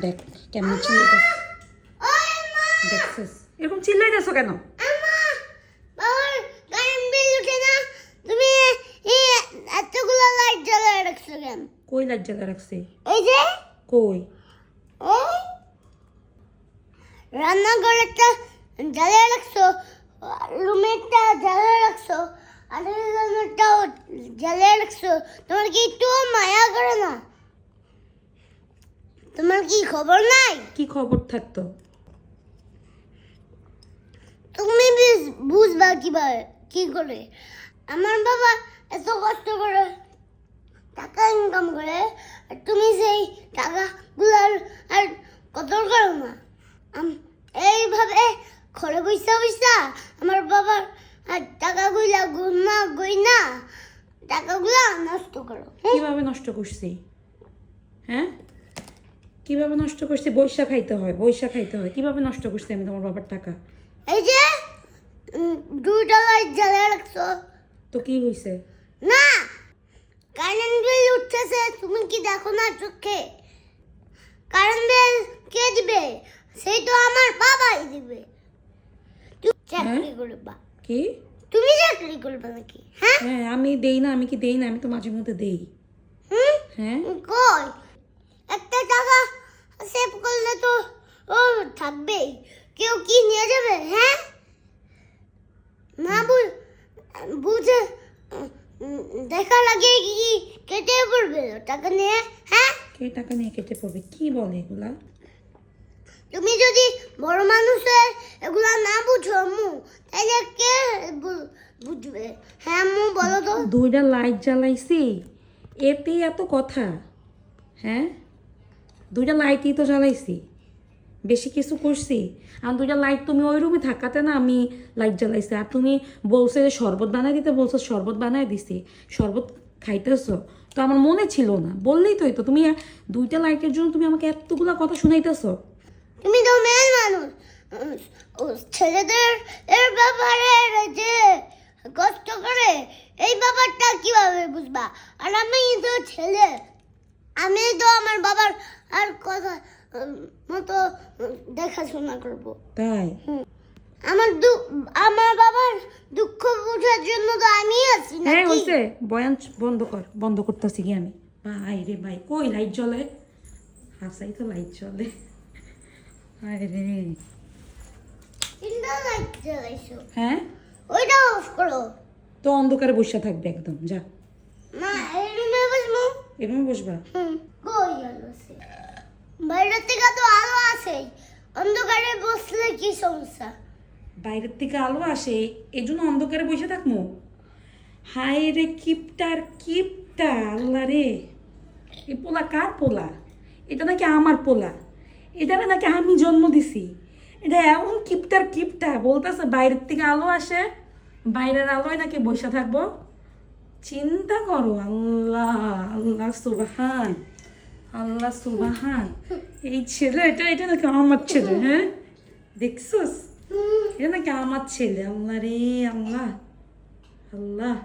দেখ কেমন চিল্লাইতেছ, দেখছিস এরকম চিল্লাইতেছ কেন? কই লাইট জ্বালা রাখছি? কই? রান্নাঘরেরটা জ্বালিয়ে রাখছো, রুমেরটা জ্বালিয়ে রাখছো, আর রুমেরটাও জ্বালিয়ে রাখছো। তোমার কি একটু মায়া করে না? তোমার কি খবর নাই? কি খবর থাকতো? তুমি বুঝবা কিভাবে, কি করে? আমার বাবা এত কষ্ট করে টাকা ইনকাম করে, আর তুমি সেই টাকাগুলার আর কদর করো না। এইভাবে ঘরে বইসা বইসা আমার বাবার আর টাকাগুলা গইনা টাকাগুলা নষ্ট করো। কিভাবে নষ্ট করছি? হ্যাঁ, কিভাবে নষ্ট করছি? বৈশা খাইতে হয়, বৈশা খাইতে হয়। কিভাবে নষ্ট করছি আমি তোমার বাবার টাকা? এই যে $2 জ্বালিয়ে রাখছো। তো কি হয়েছে? না, কারেন্ট বিল উঠতেছে, তুমি কি দেখো না চোখে? কারেন্ট বিল কে দিবে? সেই তো আমার বাবাই দিবে। তুমি চাকরি করবা? কি? তুমি চাকরি করবে নাকি? হ্যাঁ হ্যাঁ, আমি দেই না। আমি কি দেই না? আমি তো মাঝে মধ্যে দেই। হ্যাঁ, কই একটা টাকা সেভ করলে তো ও থাকবেই, কেউ কি নিয়ে যাবে? হ্যাঁ, না বুঝে দেখা লাগে কি কেটে পড়বে টাকা নিয়ে? হ্যাঁ, কে টাকা নিয়ে কেটে পড়বে? কি বলে এগুলা? তুমি যদি বড় মানুষের এগুলা না বুঝো আম্মু, তাহলে কে বুঝবে? হ্যাঁ আম্মু বলো তো। 2টা লাইট জ্বালাইছি, এতেই এত কথা? হ্যাঁ, 2টা লাইটই তো জ্বালাইছি, বেশি কিছু করছি? আর 2টা লাইট তুমি ওই রুমে থাকাতে না আমি লাইট জ্বালাইছি। আর তুমি বলছো যে শরবত বানাই দিতে, বলছো শরবত বানাই দিছি, শরবত খাইতেছো। তো আমার মনে ছিল না, বললেই তো। তুমি 2টা লাইটের জন্য তুমি আমাকে এতগুলা কথা শুনাইতেছো? তুমি তো মেয়ে মানুষ, ছেলেদের এর ব্যাপারে যে কষ্ট করে এই ব্যাপারটা কিভাবে বুঝবা? আর আমি তো ছেলে, আমি তো আমার বাবার আর কথা মতো দেখাশোনা করব। তাই? আমার বাবার দুঃখ বোঝার জন্য তো আমি আছি না। হ্যাঁ হয়েছে, বয়ান বন্ধ কর। বন্ধ করতেছি কি আমি? ভাই রে ভাই, কই লাইট জ্বলে? হাসাই তো লাইট জ্বলে। আরে রে, তিনটা লাইট জ্বালাইছো, হ্যাঁ ওইটা অফ করো। তো অন্ধকারে বসে থাকবে একদম, যা। না, এই রুমে বসবো। এরকম বসবা? কই আলো আছে? বাইরের থেকে তো আলো আছে, অন্ধকারে বসলে কি সমস্যা? বাইরের থেকে আলো আসে, এই জন্য অন্ধকারে বসে থাকবো? হায় রে কিপটার কিপটা, আল্লাহ রে। এই পোলা কার পোলা? এটা নাকি আমার পোলা, এটা নাকি আমি জন্ম দিছি। এটা এমন কিপটার কিপটা বলতেছে বাইরের থেকে আলো আসে, বাইরের আলোয় নাকি বসে থাকবো। চিন্তা করো, আল্লাহ আল্লাহ সুবহান, আল্লাহ সুবহান। এই ছেলে, এটা নাকি আমার ছেলে? হ্যাঁ, দেখছস? এটা নাকি আমার ছেলে? আল্লাহ রে আল্লাহ, আল্লাহ।